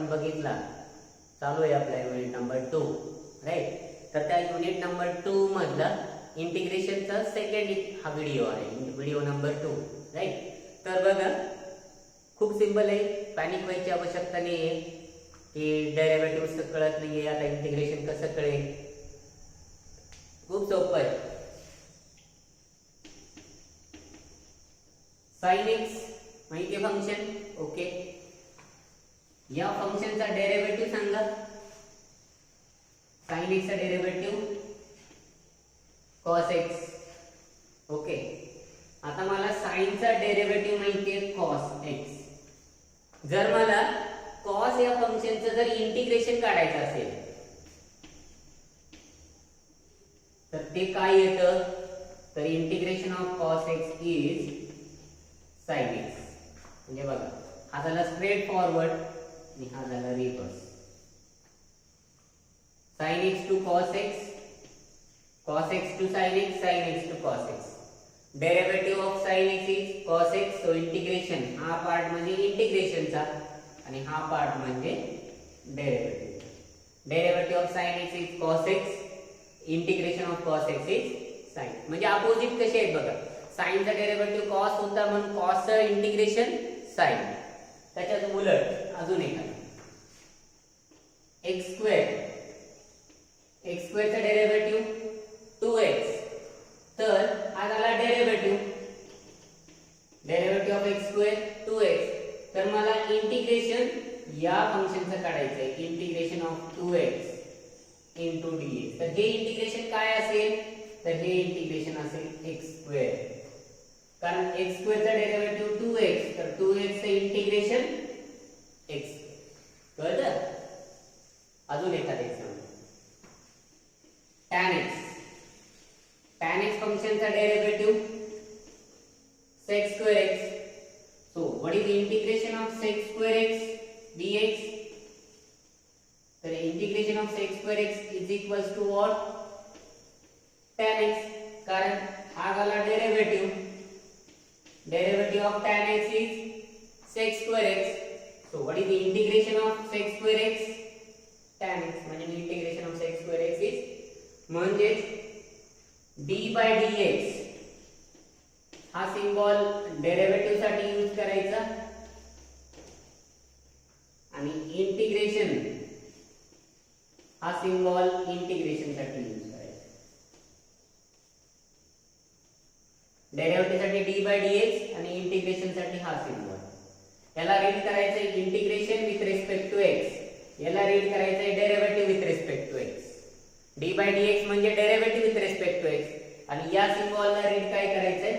बघितला, चालू आहे आपला युनिट नंबर 2 राईट. तर त्या युनिट नंबर 2 मधला इंटिग्रेशनचा सेकंड हा व्हिडिओ आहे, व्हिडिओ नंबर 2 राईट. तर बघा खूप सिंपल आहे, पॅनिक व्हायची आवश्यकता नाही आहे की डेरिव्हेटिव्ह कळत नाहीये आता इंटिग्रेशन कसं कळेल. खूप सोपं आहे. sin x माहिती आहे फंक्शन, ओके. या फंक्शनचा डेरिव्हेटिव्ह सांगा. sin x चा डेरिव्हेटिव्ह cos x, ओके. आता मला sin चा डेरिव्हेटिव्ह माहिती आहे cos x. जर मला cos या फंक्शनचं जर इंटिग्रेशन काढायचं असेल तर ते काय येतं, तर integration of cos x is sin x. म्हणजे बघा हा झाला स्ट्रेट फॉरवर्ड आणि हा झाला reverse. sin x to cos x, cos x to sin x, sin x to cos x. Derivative of sin x is cos x. So integration हा part म्हणजे इंटिग्रेशनचा आणि हा पार्ट म्हणजे derivative. Derivative of sin x is cos x, integration of cos x is sin. म्हणजे opposite कसे आहेत बघा. sin चा डेरिव्हेटिव्ह cos होता म्हणून cos चं इंटिग्रेशन sin. त्याच्यात उलट अजून एक आहे x स्क्वेअर. x स्क्वेअर चा डेरिव्हेटिव्ह 2x. तर हा झाला derivative of x square 2x. तर मला इंटिग्रेशन या फंक्शनचं काढायचं आहे, integration of 2x into dx. तर हे इंटिग्रेशन काय असेल, तर हे इंटिग्रेशन असेल x स्क्वेअर. कारण x स्क्वेअर चा डेरिव्हेटिव्ह 2x, तर 2x चे इंटिग्रेशन x. कळलं? अजून एखादं example tan x. tan x फंक्शनचा derivative sec square x. So what is the integration of sec square x dx? तर integration of sec square x is equals to what? tan x. कारण हा झाला derivative of tan x is sec square x. So what is the integration of sec square x? tan x. म्हणजे integration of sec square x is म्हणजे d by dx हा symbol derivative साठी use करायचा आणि integration हा symbol integration साठी use करायचा. Derivative साठी d by dx आणि इंटिग्रेशन साठी हा सिंबल. याला रीड करायचंय integration with respect to x, याला रीड करायचंय derivative with respect to x. d by dx म्हणजे derivative with respect to x आणि या सिंबलला रीड काय करायचंय,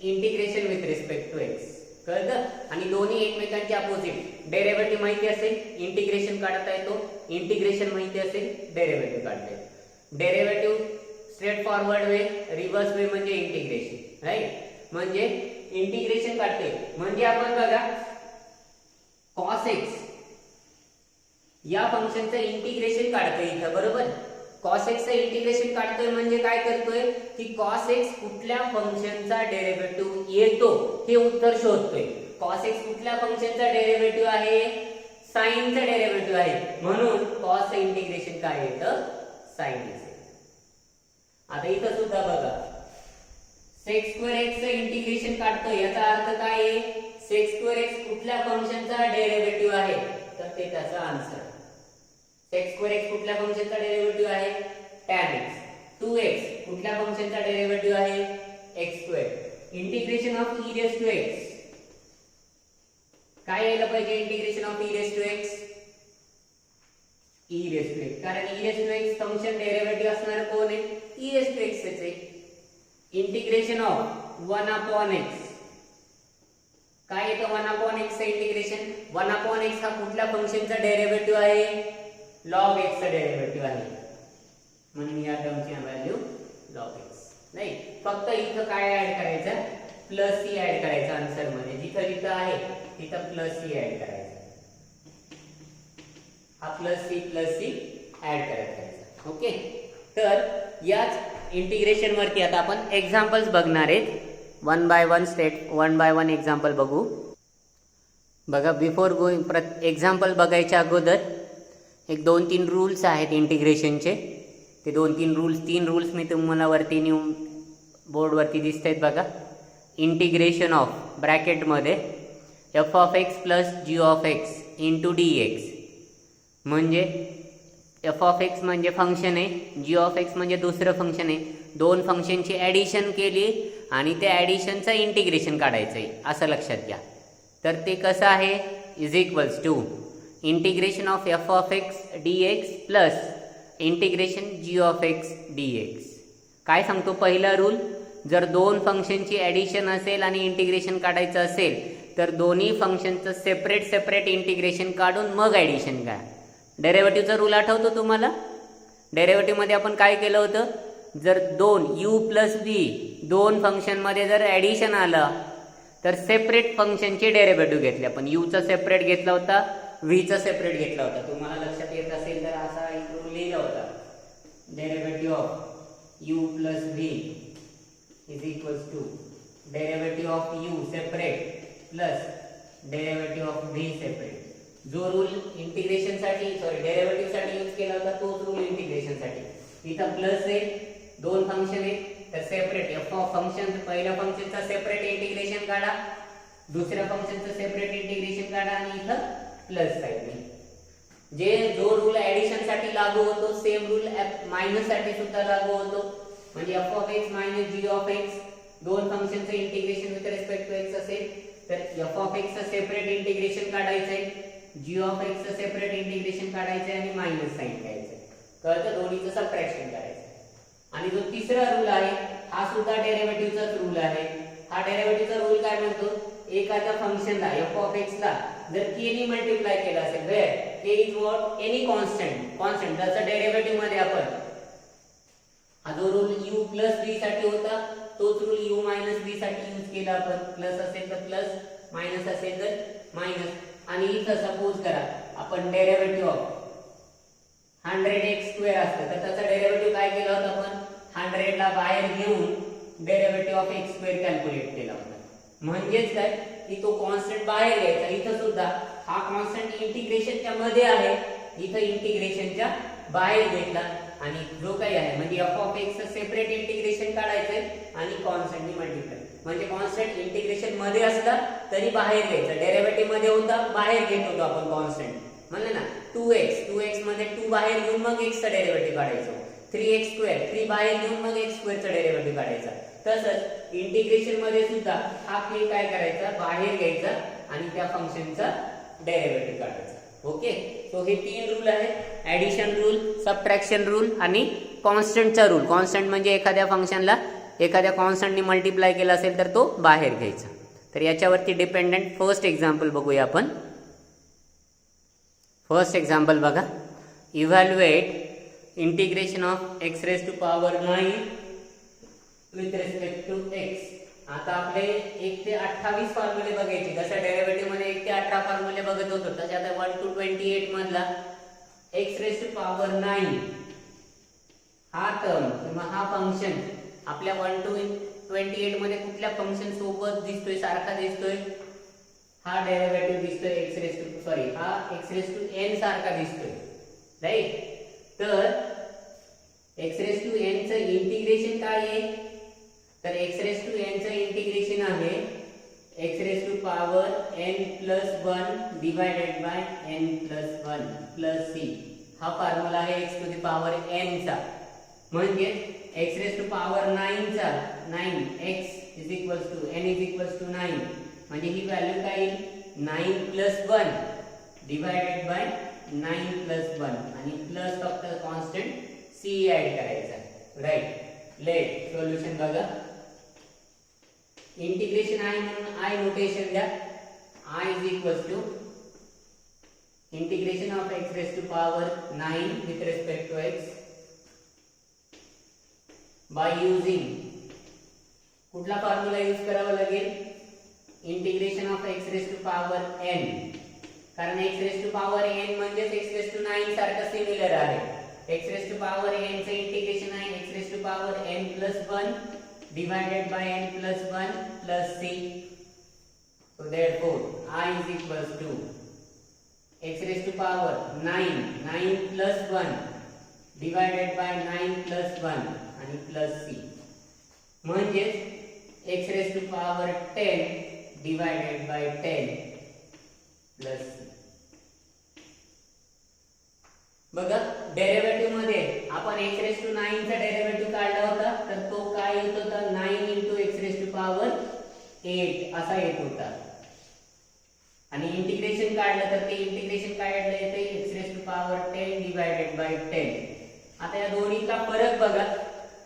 integration with respect to x. कळलं? आणि दोन्ही एकमेकांचे अपोजिट. डेरिव्हेटिव्ह माहिती असेल इंटिग्रेशन काढता येतो, इंटिग्रेशन माहिती असेल डेरिव्हेटिव्ह काढता येतो. डेरिव्हेटिव्ह स्ट्रेट फॉरवर्ड वे, रिव्हर्स वे म्हणजे इंटिग्रेशन राईट. म्हणजे इंटिग्रेशन काढते म्हणजे आपण बघा cos x या फंक्शनचं इंटिग्रेशन काढतोय इथं, बरोबर. cos x चं इंटिग्रेशन काढतोय म्हणजे काय करतोय की cos x कुठल्या फंक्शनचा डेरिव्हेटिव्ह येतो हे उत्तर शोधतोय. cos x कुठल्या फंक्शनचा डेरिव्हेटिव्ह आहे, sin चा डेरिव्हेटिव्ह आहे म्हणून cos चं इंटिग्रेशन काय येतं, sin x. आता इथं सुद्धा बघा sec square x चं इंटिग्रेशन काढतोय, याचा अर्थ काय आहे, sec square x कुठल्या फंक्शनचा डेरिव्हेटिव्ह आहे, तर ते त्याचा आन्सर. sec square x कुठल्या फंक्शनचा डेरिव्हेटिव्ह आहे, tan x. 2x कुठल्या फंक्शनचा डेरिव्हेटिव्ह आहे, x square. Integration of e raised to x काय यायला पाहिजे, integration of e raised to x, e raised to x. कारण e raised to x function derivative असणार कोण आहे, e raised to x चे आहे. इंटिग्रेशन ऑफ 1 upon x काय येतं, 1 upon x चे इंटिग्रेशन. 1 upon x हा कुठल्या फंक्शनचा डेरिव्हेटिव्ह आहे, log x चा डेरिव्हेटिव्ह आहे म्हणून या टर्मची व्हॅल्यू log x. नाही, फक्त इथं काय ऍड करायचं, प्लस c ऍड करायचं आन्सर मध्ये. जिथं जिथं आहे तिथं प्लस c ऍड करायचं. हा प्लस c ऍड करायचा. ओके. तर याच इंटिग्रेशन वरती आता आपण एक्झाम्पल्स बघणार आहेत. वन बाय वन एक्झाम्पल बघू. बघा, बिफोर गोईंग एक्झाम्पल बघायच्या अगोदर एक 2-3 रूल्स आहेत इंटिग्रेशनचे. ते 3 रूल्स मी तुम्हाला वरती नेऊन बोर्डवरती दिसत आहेत बघा. इंटिग्रेशन ऑफ ब्रॅकेटमध्ये f of x plus g of x into d x, म्हणजे एफ ऑफ एक्स म्हणजे फंक्शन आहे, जी ऑफ एक्स म्हणजे दुसरं फंक्शन आहे. 2 फंक्शनची ॲडिशन केली आणि त्या ॲडिशनचं इंटिग्रेशन काढायचं आहे असं लक्षात घ्या. तर ते कसं आहे, is equals to integration of f of x d x plus integration g of x d x. काय सांगतो पहिला रूल, जर 2 फंक्शनची ॲडिशन असेल आणि इंटिग्रेशन काढायचं असेल तर दोन्ही फंक्शनचं सेपरेट इंटिग्रेशन काढून मग ॲडिशन करा. डेरिव्हेटिव्हचा रूल आठवतो तुम्हाला? डेरिव्हेटिव्हमध्ये आपण काय केलं होतं, जर 2 u प्लस v 2 फंक्शनमध्ये जर ॲडिशन आलं तर सेपरेट फंक्शनचे डेरिव्हेटिव्ह घेतले आपण. यूचा सेपरेट घेतला होता, व्हीचा सेपरेट घेतला होता. तुम्हाला लक्षात येत असेल तर असा एक रूल लिहिला होता, derivative of u plus v is equals to derivative of u separate plus derivative of v separate. जो रूल इंटिग्रेशनसाठी डेरिव्हेटिव्हसाठी यूज केला होता तोच रूल इंटिग्रेशनसाठी. इथं प्लस आहे, 2 फंक्शन आहे तर सेपरेट एफ ऑफ फंक्शन, पहिल्या फंक्शनचा सेपरेट इंटिग्रेशन काढा, दुसऱ्या फंक्शनचं सेपरेट इंटिग्रेशन काढा आणि इथं प्लस साईडने. जो रूल ॲडिशन साठी लागू होतो सेम रूल मायनस साठी सुद्धा लागू होतो. म्हणजे f of x minus g of x 2 फंक्शनचं integration with respect to x असेल तर एफ ऑफ एक्सचं सेपरेट इंटिग्रेशन काढायचंय, जी ऑफ एक्सचं सेपरेट इंटिग्रेशन काढायचंय आणि मायनस साइन घ्यायचंय. कळतं? दोन्हीचं सबट्रॅक्शन करायचं. आणि जो तिसरा रूल आहे हा सुद्धा डेरिव्हेटिव्हचाच रूल आहे. हा डेरिव्हेटिव्हचा रूल काय म्हणतो, एखाद्या फंक्शनला एफ ऑफ एक्स ला जर के ने मल्टिप्लाय केला असेल, where k is what, any constant जसं डेरिव्हेटिव्ह मध्ये आपण हा जो रूल u प्लस v साठी होता तोच रूल u मायनस v साठी यूज केला आपण. प्लस असेल तर प्लस, मायनस असेल तर मायनस. आणि इथं सपोज करा आपण डेरिव्हेटिव्ह ऑफ 100x² असतं तर त्याचा डेरिव्हेटिव्ह काय केला होता आपण, 100 ला बाहेर घेऊन डेरिव्हेटिव्ह ऑफ x² कॅल्क्युलेट केला होता. म्हणजेच काय की तो कॉन्स्टंट बाहेर घ्यायचा. इथं सुद्धा हा कॉन्स्टंट इंटिग्रेशनच्या मध्ये आहे, इथं इंटिग्रेशनच्या बाहेर घेतला आणि जो काही आहे म्हणजे एफ ऑफ एक्सचं सेपरेट इंटिग्रेशन काढायचंय आणि कॉन्स्टंटनी मल्टिप्लाय. म्हणजे कॉन्स्टंट इंटिग्रेशन मध्ये असला तरी बाहेर घ्यायचं, डेरिव्हेटिव्ह मध्ये होता बाहेर घेत होतो आपण कॉन्स्टंट. म्हणलं ना 2x मध्ये 2 बाहेर घेऊन मग x चा डेरिव्हेटिव्ह काढायचा, 3x² 3 बाहेर घेऊन मग x² चा डेरिव्हेटिव्ह काढायचा. तसंच इंटिग्रेशन मध्ये सुद्धा हा k काय करायचा, बाहेर घ्यायचा आणि त्या फंक्शनचा डेरिव्हेटिव्ह काढायचा. ओके, सो हे 3 रूल आहेत, ऍडिशन रूल, सबट्रॅक्शन रूल आणि कॉन्स्टंटचा रूल. कॉन्स्टंट म्हणजे एखाद्या फंक्शनला एखाद्या कॉन्स्टंटनी मल्टिप्लाय केला असेल तर तो बाहेर घ्यायचा. तर याच्यावरती डिपेंडेंट फर्स्ट एक्झाम्पल बघूया आपण. फर्स्ट एक्झाम्पल बघा, evaluate integration of x raise to power 9 with respect to x. आता आपले 1 ते 28 फॉर्म्युले बघायचे. जसं डेरिव्हेटिव्ह मध्ये 1 ते 18 फॉर्म्युले बघत होतो तसे आता 1 to 28 मधला x रेज टू पॉवर 9 हा टर्म किंवा हा फंक्शन आपल्या 1 to 28 मध्ये कुठल्या फंक्शन सोबत दिसतोय, सारखा दिसतोय, हा डेरिव्हेटिव्ह दिसतोय हा x रेज टू n सारखा दिसतोय, राईट. तर x रेज टू n चं इंटिग्रेशन काय आहे, तर x रेज टू n चं इंटिग्रेशन आहे x raise to power n plus 1 divided by n plus 1 plus c. हा फॉर्म्युला आहे x to the power n चा. म्हणजे x रेज टू पॉवर 9 चा 9x is equals to n is equals to 9. म्हणजे ही value काय येईल, 9 plus 1 divided bye 9 plus 1 आणि plus फक्त कॉन्स्टंट c ऍड करायचा, राईट. लेट सोल्युशन बघा. इंटिग्रेशन आहे म्हणून i नोटेशन द्या. i is equals to integration of x raise to power 9 with respect to x by using कुठला फॉर्म्युला यूज करावा लागेल, integration of x raise to power n. कारण x raise to power n म्हणजे x raise to 9 सारखा similar आहे. x raise to power n चे integration आहे x raise to power n plus 1 divided by n plus 1 plus c. So therefore I is equals to x raised to power 9 plus 1 divided by 9 plus 1 आणि plus c म्हणजे x raised to power 10 divided by 10 plus c. बघा derivative मध्ये आपण x raised to 9 चा derivative काढला होता तर तो काय येत होता 9 into x raised to power 8 असा येत होता आणि इंटिग्रेशन काढलं तर ते इंटिग्रेशन काढलं येते x raised to power 10 divided by 10. आता या दोन्हीचा फरक बघा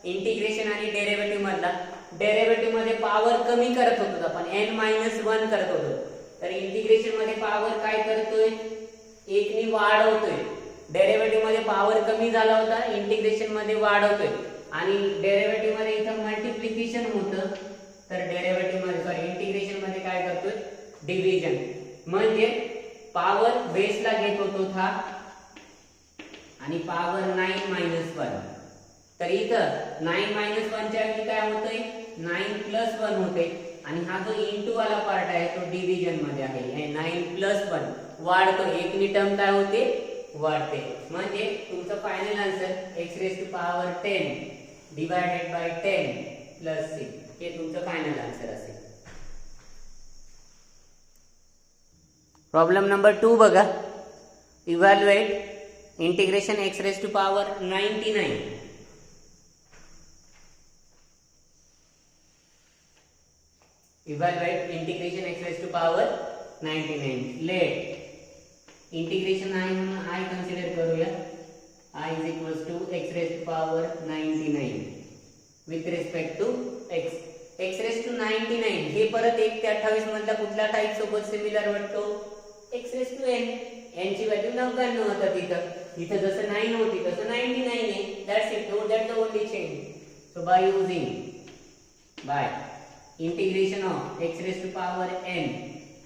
इंटिग्रेशन आणि डेरिव्हेटिव्ह मधला. डेरिव्हेटिव्ह मध्ये पॉवर कमी करत होतो आपण n-1 करत होतो तर इंटिग्रेशन मध्ये पॉवर काय करतोय 1 नी वाढवतोय. डेरिव्हेटिव्ह मध्ये पॉवर कमी झाला होता इंटिग्रेशन मध्ये वाढवतोय आणि डेरिव्हेटिव्ह मध्ये इथं मल्टिप्लिकेशन होतं तर डेरिव्हेटिव्ह मध्ये इंटिग्रेशन मध्ये काय करतोय डिव्हिजन म्हणजे पॉवर बेसला घेत होतो था आणि पॉवर 9-1 तर इथं 9-1 च्या ऐवजी काय होतंय 9+1 होते आणि हा जो इनटू वाला पार्ट आहे तो डिव्हिजन मध्ये आहे हे 9+1 वाढतो एक नी टर्म काय होते वाढते म्हणजे तुमचं final answer x raised to power 10 divided by 10 plus c हे तुमचं फायनल आन्सर असेल. प्रॉब्लेम नंबर 2 बघा. Evaluate integration x raised to power 99 evaluate integration x raised to power 99. Let integration आहे म्हणून I कन्सिडर करूया. I is equals to x raised to power 99 with respect to x. x raised to 99 हे परत 1 ते 28 मधला कुठला type सोबत similar वाटतो x raised to n. n ची व्हॅल्यू 99 होता इथं जसं 9 होती तसं 99 आहे. That's it. That's the only change. So by integration of x raised to power n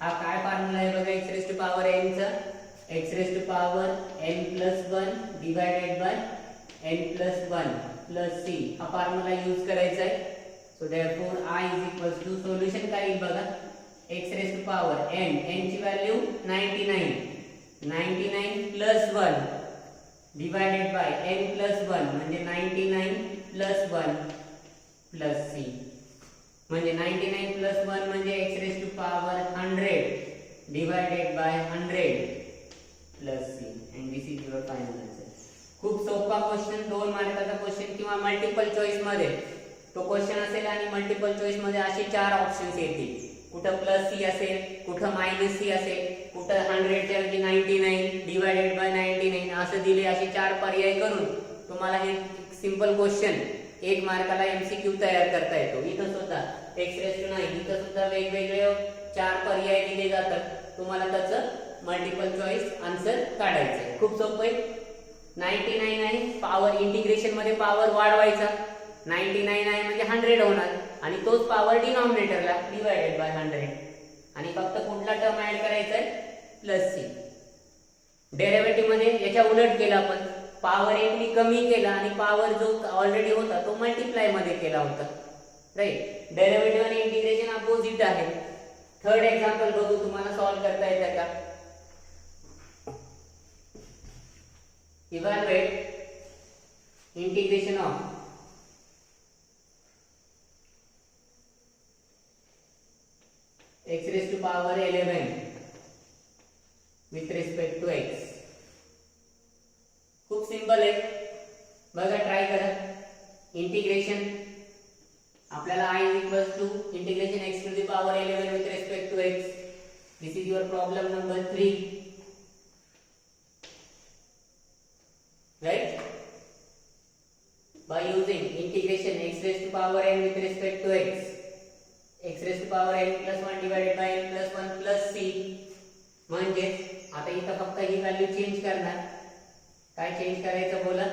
हा काय फॉर्म्युला आहे बघा x raised to power n चा x raised to power n plus 1 divided by n plus 1 plus c हा formula use करायचा आहे. So therefore I is equals to solution काय येईल बघा x raised to power n ची value 99 plus 1 divided by n plus 1 म्हणजे 99 plus 1 plus c म्हणजे 99 plus 1 म्हणजे x raised to power 100 divided by 100 plus c and this is your final answer. खूप सोपा question 2 मार्काचा question किंवा multiple choice मध्ये तो question असेल आणि मल्टिपल चॉईस मध्ये असे 4 ऑप्शन्स येतील. कुठं प्लस सी असेल कुठं मायनस सी असेल कुठं 100 च्या ऐवजी 99 डिवाइडेड बाय 99 असं दिले. असे 4 पर्याय करून तुम्हाला हे सिंपल क्वेश्चन 1 मार्काला एमसीक्यू तयार करता येतो. इथं सुद्धा x raised to 9 इथं सुद्धा वेगवेगळे 4 पर्याय दिले जातात. तुम्हाला त्याचं मल्टिपल चॉईस आन्सर काढायचं. खूप सोपं आहे. 99 आहे पॉवर इंटिग्रेशन मध्ये पॉवर वाढवायचा 99 आहे म्हणजे 100 होणार आणि तोच पॉवर डिनॉमिनेटरला डिवाइडेड बाय 100 आणि फक्त कुठला टर्म ऍड करायचा आहे प्लस सी. डेरिव्हेटिव्ह मध्ये याच्या उलट केला आपण पॉवर 1 नी कमी केला आणि पॉवर जो ऑलरेडी होता तो मल्टिप्लाय मध्ये केला होता. राईट. डेरिव्हेटिव्ह आणि इंटिग्रेशन अपोजिट आहे. थर्ड एक्झाम्पल बघू तुम्हाला सॉल्व करता येतं का. Evaluate integration of x raised to power 11 with respect to x. खूप सिंपल आहे बघा ट्राय करा. इंटिग्रेशन आपल्याला I is equals to integration x to the power 11 with respect to x. This is your problem number 3. Right? By using integration x raised to power n with respect to x raised to power n plus 1 divided by n plus 1 plus c म्हणजे आता इथं फक्त ही value change करणार. काय change करायचं बोला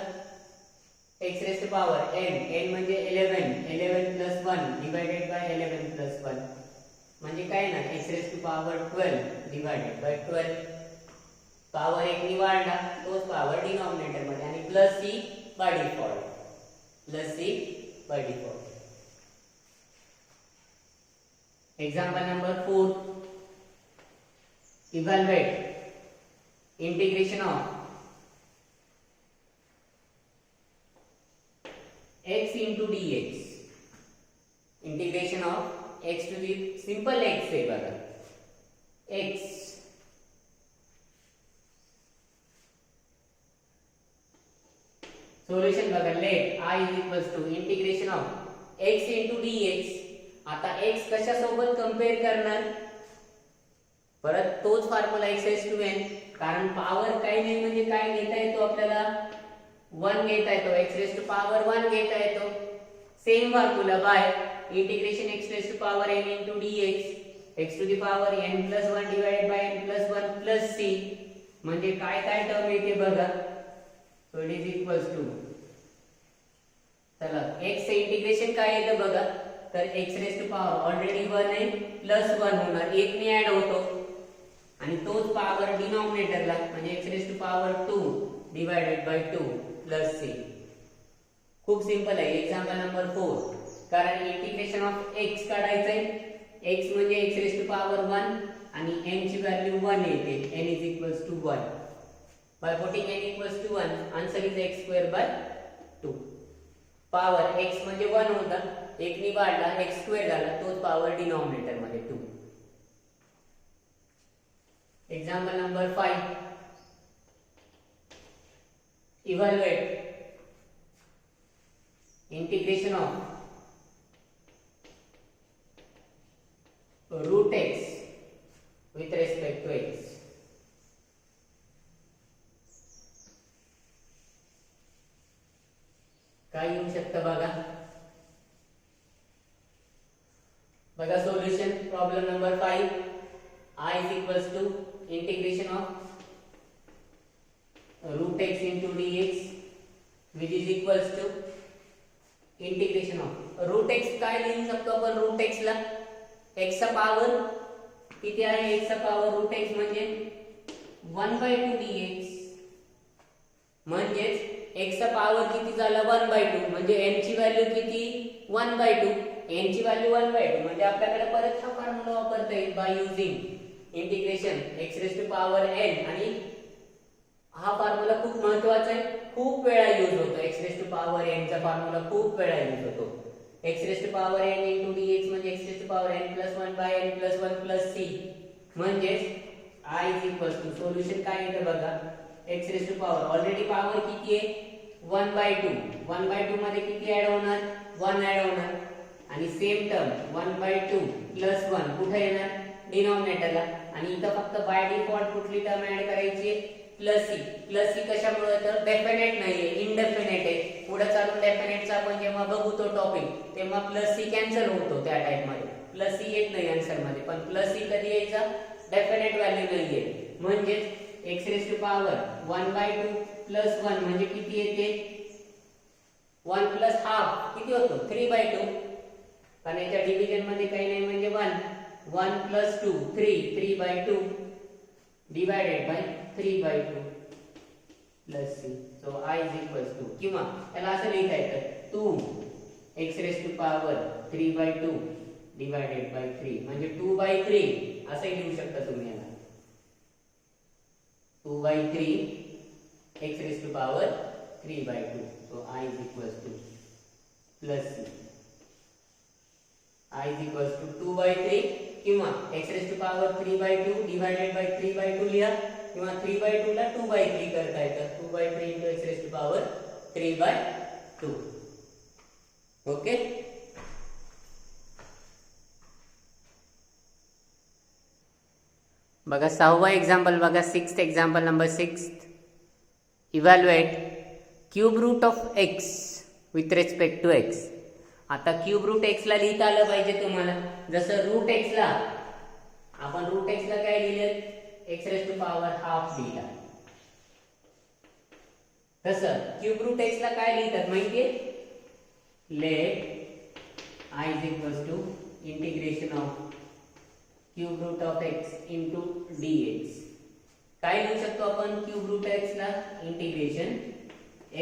x raised to power n म्हणजे 11 plus 1 divided by 11 plus 1 म्हणजे काय ना x raised to power 12 divided by 12. Power 1 नी वाढला तोच पॉवर डिनॉमिनेटर मध्ये आणि plus c by default. Example number 4. Evaluate integration of x into dx. Integration of x to the simple x आहे बघा x सोल्युशन बघा let I is equals to integration of x into dx. आता x कशा सोबत compare करणार परत तोच formula x raised to n कारण पॉवर काही नाही म्हणजे काय घेता येतो आपल्याला 1 घेता येतो x raised to power 1 घेता येतो same formula by integration x raised to power n into dx x to the power n plus 1 divided by n plus 1 plus c म्हणजे काय काय टर्म येते बघा so it is equals to चला x चे integration काय येतं बघा तर x raised to power already 1 आहे प्लस 1 होणार 1 ने ऍड होतो आणि तोच पॉवर डिनॉमिनेटरला म्हणजे x raised to power 2 divided by 2 plus c. खूप सिंपल आहे एक्झाम्पल नंबर 4 कारण इंटिग्रेशन ऑफ x काढायचंय x म्हणजे x raised to power 1 आणि n ची व्हॅल्यू 1 येते n is equals to 1 by putting n equals to 1 answer is x square by 2 power x म्हणजे 1 होता 1 ने वाढला x स्क्वेअर झाला तोच पॉवर डिनॉमिनेटर मध्ये 2. Example number 5 evaluate integration of root x with respect to x. काय येऊ शकतं बघा solution problem number 5 I is equals to integration of root x into dx which is equals to integration of root x काय लिहू शकतो आपण root x ला x चा पॉवर किती आहे x चा पॉवर रूट x म्हणजे 1/2 dx म्हणजे x चा पॉवर किती झाला 1/2 म्हणजे n ची व्हॅल्यू किती 1/2 n ची व्हॅल्यू 1/2 म्हणजे आपल्याकडे परत हा फॉर्म्युला वापरता येईल by using integration x raised to power n आणि हा फॉर्म्युला खूप महत्त्वाचा आहे खूप वेळा यूज होतो x raised to power n चा फॉर्म्युला खूप वेळा यूज होतो x raised to power n into dx म्हणजे x raised to power n plus 1 by n plus 1 plus c म्हणजे I is equals to solution काय येतं बघा x raised to power already power किती आहे 1/2 1/2 मध्ये किती ऍड होणार 1 ऍड होणार आणि सेम टर्म 1/2 plus 1 कुठे येणार डिनॉमिनेटरला आणि इथं फक्त बाय डिफॉल्ट कुठली टर्म ऍड करायची प्लस सी कशामुळे तर डेफिनेट नाहीये इनडेफिनेट आहे पुढे चालून डेफिनेटचा आपण जेव्हा बघू तो टॉपिक तेव्हा प्लस सी कॅन्सल होतो त्या टाइप मध्ये प्लस सी येत नाही आन्सर मध्ये पण प्लस सी कधी यायचा डेफिनेट व्हॅल्यू नाहीये म्हणजे x raised to power 1/2 plus 1 म्हणजे किती येते 1 plus half किती होतो 3/2 कारण याच्या डिव्हिजन मध्ये काही नाही म्हणजे 1 plus 2 3/2 divided by 3/2 plus c so I is equals to किंवा याला असं लिहिता येतं 2 x raised to power 3/2 divided by 3 म्हणजे 2/3 असं लिहू शकता तुम्ही याला 2/3 x raised to power 3/2 so I is equals to plus c I is equals to 2/3 किंवा x raised to power 3/2 divided by 3/2 लिहा किंवा 3/2 ला 2/3 करता येतं 2/3 into x raised to power 3/2 okay बघा 6वा एक्झाम्पल बघा 6th example number 6 evaluate cube root of x with respect to x आता क्यूब रूट x ला लिहिता आलं पाहिजे तुम्हाला जसं रूट x ला आपण रूट x ला काय लिहिलं x raised to power half लिहिला तसं क्यूब रूट x ला काय लिहितात माहितीये let I is equals to integration of cube root of x into dx काय लिहू शकतो आपण क्यूब रूट x ला integration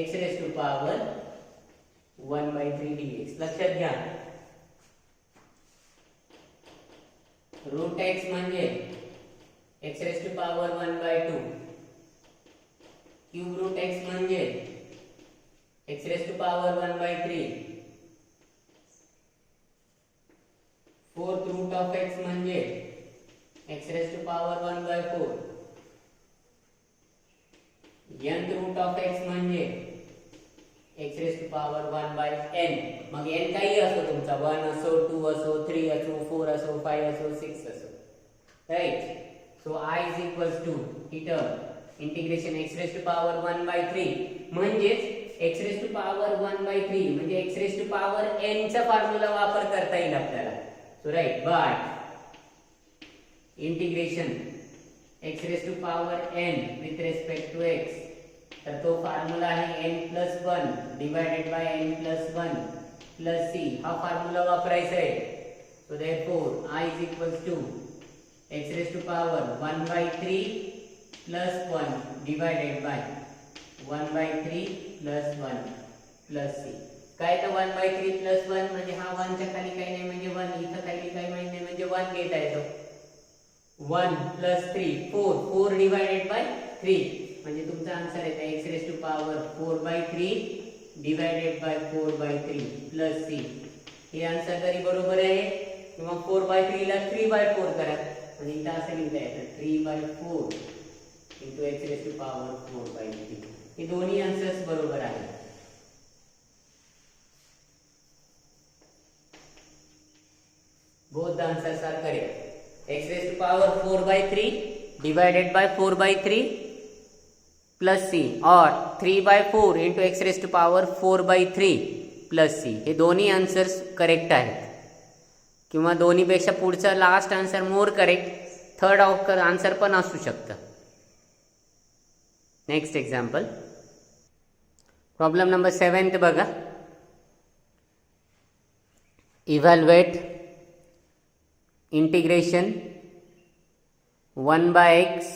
x raised to power 1/3 dx लक्षात घ्या रूट x म्हणजे x raise to power 1/2 cube root x म्हणजे x raise to power 1/3 fourth root of x म्हणजे x raise to power 1/4 nth root of x म्हणजे x raise to power 1/n. मग n काही असो तुमचा 1 असो 2 असो 3 असो 4 असो 5 असो 6 असो, right. So I is equals to ही term integration x raise to power 1/3 म्हणजेच x रेज टू पॉवर 1/3 म्हणजे x raise to power n चा फॉर्म्युला वापर करता येईल आपल्याला. So right, but integration x raise to power n with respect to x, तर तो फॉर्म्युला आहे n+1 divided by n+1 plus c. हा फॉर्म्युला वापरायचा आहे. So therefore I is equals to x raise to power 1/3 plus 1 divided by 1/3 plus 1 plus c. काय तर 1/3 plus 1 म्हणजे हा 1 च्या खाली काही नाही म्हणजे 1, इथं काही माहिती नाही म्हणजे 1 घेता येतो. 1 प्लस 3 4 डिवाइडेड बाय 3 म्हणजे तुमचा आन्सर येतो x raise to power 4/3 divided by 4/3 plus c. हे आन्सर तरी बरोबर आहे किंवा 4/3 ला 3/4 करा म्हणजे इथं असं लिहिता येतं 3/4 into x raised to power 4/3. हे दोन्ही आन्सर्स बरोबर आहेत. both the answers are correct. x raised to power 4/3 divided by 4/3 plus c or 3/4 into x raised to power 4/3 plus c. हे दोन्ही आन्सर्स करेक्ट आहेत किंवा दोन्हीपेक्षा पुढचा last answer more correct, third answer पण असू शकतं. नेक्स्ट एक्झाम्पल, प्रॉब्लेम नंबर 7 बघा. Evaluate integration 1/x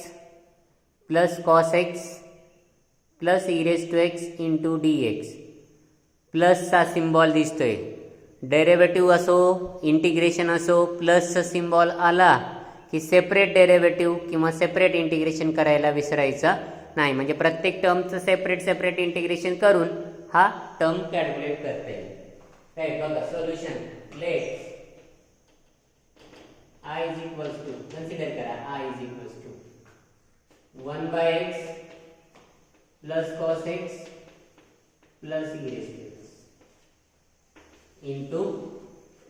plus cos x plus e raised to x into dx. प्लसचा सिम्बॉल दिसतोय. डेरिव्हेटिव्ह असो इंटिग्रेशन असो प्लसचा सिम्बॉल आला की सेपरेट डेरिव्हेटिव्ह किंवा सेपरेट इंटिग्रेशन करायला विसरायचा नाही. म्हणजे प्रत्येक टर्मचं सेपरेट इंटिग्रेशन करून हा टर्म कॅल्क्युलेट करता येईल. राईट, बघा solution. Let I is equals to, consider करा I is equals to 1/x plus cos x plus e raised to x into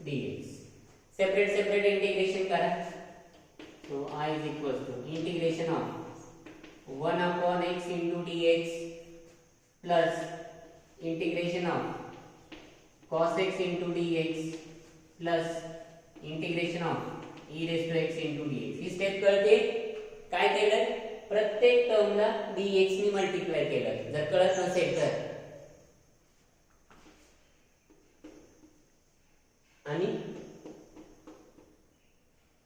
dx. Separate integration करा. So I is equals to integration of 1/x into dx plus integration of cos x into dx plus integration of e raised to x into dx. He step कळते. काय केलं, प्रत्येक टर्मला dx ने multiply केलं. जर कळत नसेल तर आणि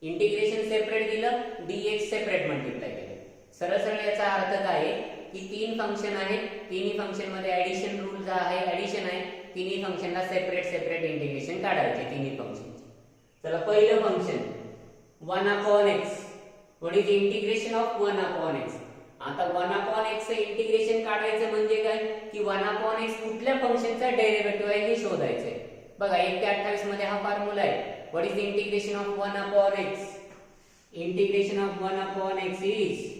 इंटिग्रेशन सेपरेट दिलं, dx सेपरेट मल्टिप्लाय केलं. सरळ याचा अर्थ काय आहे की तीन फंक्शन आहेत, तिन्ही फंक्शन मध्ये ऍडिशन रूल आहे, ऍडिशन आहे. तिन्ही फंक्शनला सेपरेट इंटिग्रेशन काढायचे तिन्ही फंक्शन. चला, पहिलं function 1/x. What is integration of 1/x. आता 1/x चं इंटिग्रेशन काढायचं म्हणजे काय की 1/x कुठल्या फंक्शनचा डेरिव्हेटिव्ह आहे हे शोधायचंय. बघा 1 ते 28 मध्ये हा फॉर्म्युला आहे. What is integration of 1/x. Integration of 1/x is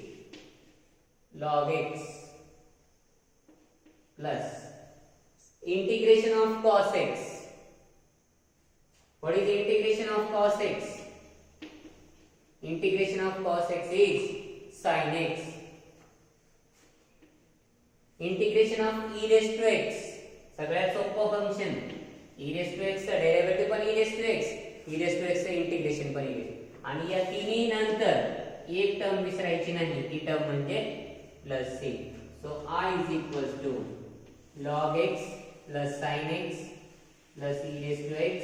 log x plus integration of cos x. What is integration of cos x? Integration of cos x is sin x. Integration of e raised to x. सगळ्यात सोपं function. e raised to x चा derivative पण e raised to x, e raised to x चं integration पण e raised. आणि या तिन्ही नंतर एक टर्म विसरायची नाही, ती टर्म म्हणजे plus c. So I is equals to log x plus sin x plus e raised to x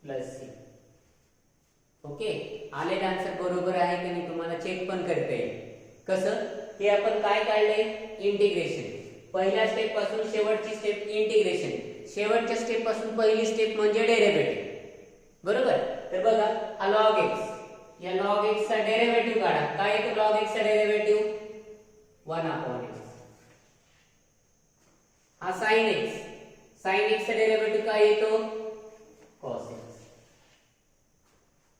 plus c. Okay, आलेला आन्सर बरोबर आहे की नाही तुम्हाला चेक पण करता येईल. कसं, हे आपण काय काढले, इंटिग्रेशन. पहिल्या स्टेप पासून शेवटची स्टेप इंटिग्रेशन, शेवटच्या स्टेप पासून पहिली स्टेप म्हणजे डेरिव्हेटिव्ह. बरोबर, तर बघा हा log x, या log x चा डेरिव्हेटिव्ह काढा. काय येतो log x चा डेरिव्हेटिव्ह? 1/x. हा sin x. sin x चा डेरिव्हेटिव्ह काय येतो? cos x.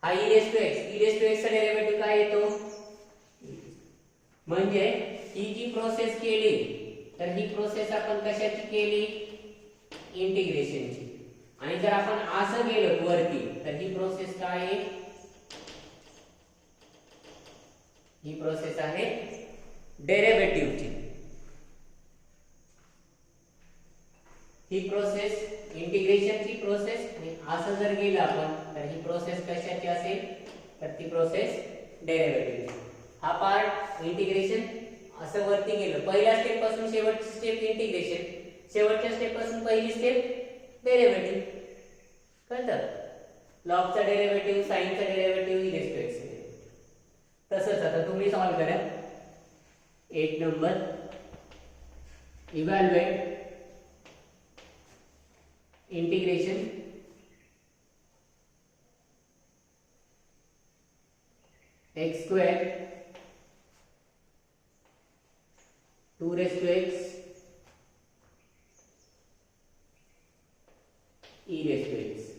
हा e raised to x. e raised to x चा डेरिव्हेटिव्ह काय येतो? म्हणजे ही जी प्रोसेस केली तर ही प्रोसेस आपण कशाची केली? इंटिग्रेशनची. आणि जर आपण असं गेलो वरती तर ही प्रोसेस काय आहे? ही प्रोसेस आहे डेरिव्हेटिव्हची. ही प्रोसेस इंटिग्रेशनची प्रोसेस. आणि असं जर गेलं आपण तर ही प्रोसेस कशाची असेल? तर ती प्रोसेस डेरिव्हेटिव्हची. हा पार्ट इंटिग्रेशन असं वरती गेलं. पहिल्या स्टेप पासून शेवटची स्टेप इंटिग्रेशन, शेवटच्या स्टेप पासून पहिली स्टेप डेरिव्हेटिव्ह. कळतं? लॉग चा डेरिव्हेटिव्ह, साइन चा derivative, e raised to x. तसंच आता तुम्ही सॉल्व करा. 8 number, evaluate integration x square 2 raised to x e raised to x.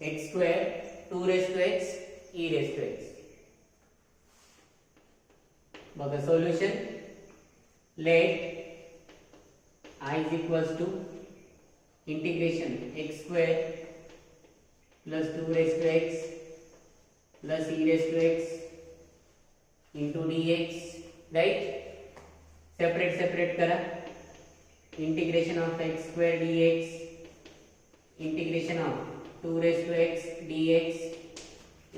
x square 2 raised to x e raised to x. बघा solution. Let I is equals to integration x square plus 2 raised to x plus e raised to x into dx. right? separate करा. integration of x square dx, integration of 2 raised to x dx,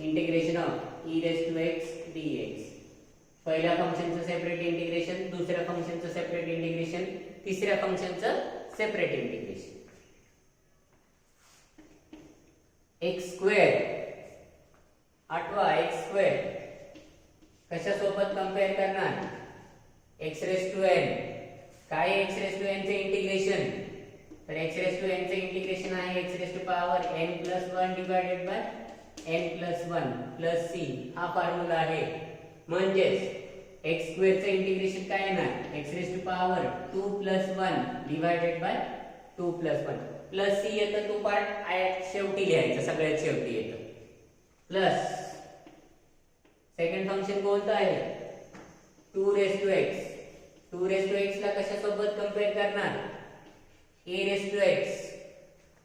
integration of e raised to x dx. पहिल्या फंक्शनचं separate integration, दुसऱ्या फंक्शनचं separate integration, तिसऱ्या फंक्शनचं separate integration. x square आठवा. x square कशा सोबत compare करणार? x raise to n. काय x raise to n चे इंटिग्रेशन? तर x रेज टू n चे इंटिग्रेशन आहे x raise to power n plus 1 divided by n plus 1 plus c. हा फॉर्म्युला आहे. म्हणजेच x स्क्वेअर चे इंटिग्रेशन काय येणार? x raise to power 2 plus 1 divided by 2 plus 1 plus c येतं. तो पार्ट शेवटी लिहायचा, सगळ्यात शेवटी येतं. प्लस सेकंड फंक्शन कोणतं आहे? 2 raise to x. 2 raise to x ला कशा सोबत कंपेअर करणार? a raise to x.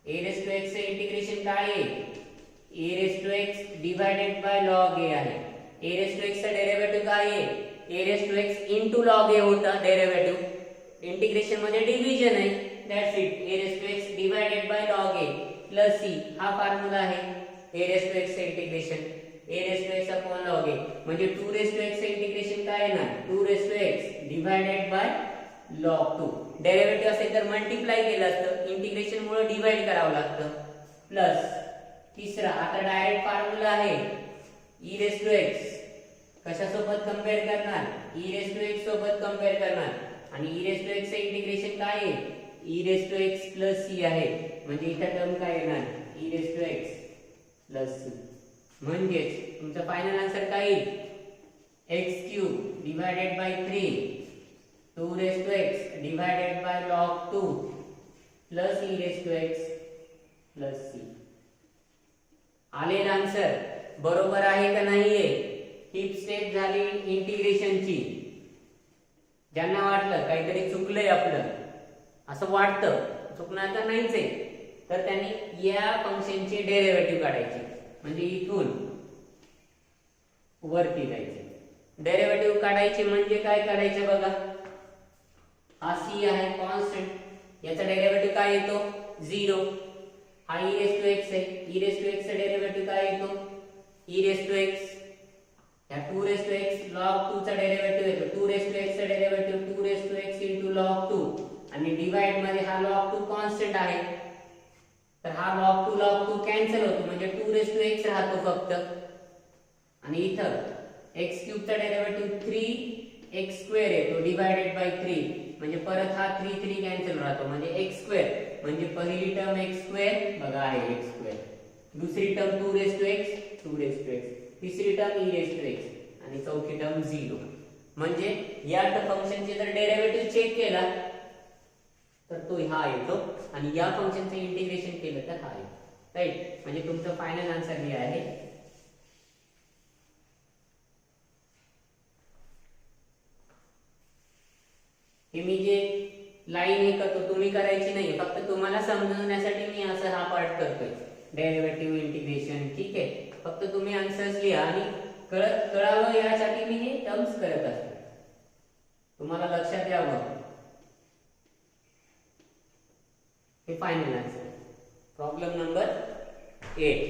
a raise to x चे इंटिग्रेशन काय आहे? a raise to x divided by log a आहे. a रेज टू x चा डेरिव्हेटिव्ह काय आहे? a raise to x into log a होता डेरिव्हेटिव्ह. इंटिग्रेशन म्हणजे division आहे. That's it. a raise to x divided by log a plus c. हा formula आहे a raise to x चे integration. a raise to x upon log a म्हणजे 2 raise to x चे integration काय येणार? 2 raise to x divided by log 2. Derivative असेल तर multiply केलं असतं, इंटिग्रेशन मुळे डिवाइड करावं लागतं. प्लस तिसरा आता डायरेक्ट फॉर्म्युला आहे e रेज टू x. कशा सोबत कंपेअर करणार? e रेज टू x सोबत कंपेअर करणार. आणि e रेज टू x चे इंटिग्रेशन काय आहे? e raise to x plus c आहे. म्हणजे इथं टर्म काय येणार? e raise to x plus c. म्हणजेच तुमचा फायनल आन्सर काय येईल? x cube divided by 3 2 raise to x divided by log 2 plus e raise to x plus c. आलेला आन्सर बरोबर आहे का नाहीये? ही स्टेप झाली इंटिग्रेशनची. ज्यांना वाटलं काहीतरी चुकलंय आपलं, असं वाटतं, चुकणार तर नाहीच आहे, तर त्यांनी या फंक्शनचे डेरिव्हेटिव्ह काढायचे. म्हणजे इथून वरती जायचे. डेरिव्हेटिव्ह काढायचे म्हणजे काय करायचं बघा. हा c आहे कॉन्स्टंट. याचा डेरिव्हेटिव्ह काय येतो? 0. हा e रेज टू x आहे. e रेज टू x चा डेरिव्हेटिव्ह काय येतो? e raise to x. या 2 रेज टू x log 2 चा डेरिव्हेटिव्ह येतो. 2 रेज टू x चा derivative 2 raise to x into log 2 आणि डिवाइड मध्ये हा log 2 कॉन्स्टंट आहे. तर हा log 2 कॅन्सल होतो म्हणजे 2 रेज टू x राहतो फक्त. आणि इथं x क्यूब चा डेरिव्हेटिव्ह 3x स्क्वेअर येतो डिवाइडेड बाय 3 म्हणजे परत हा 3 कॅन्सल राहतो म्हणजे x स्क्वेअर. म्हणजे पहिली टर्म x स्क्वेअर बघा आहे x स्क्वेअर दुसरी term 2 raise to x 2 raise to x, तिसरी term e raise to x आणि चौथी टर्म 0. म्हणजे या फंक्शनचे जर डेरिव्हेटिव्ह चेक केला तर तो हा येतो आणि या फंक्शनचे इंटिग्रेशन केलं तर हा येतो. राईट, म्हणजे तुमचं फायनल आन्सर हे आहे. हे मी जे लाईन हे करतो तुम्ही करायची नाही, फक्त तुम्हाला समजवण्यासाठी मी असं हा पार्ट करतोय डेरिव्हेटिव्ह इंटिग्रेशन. ठीक आहे, फक्त तुम्ही आन्सर्स लिहा आणि कळावं यासाठी मी हे टर्म्स करत असतो, तुम्हाला लक्षात यावं. हे फायनल आन्सर. Problem number 8.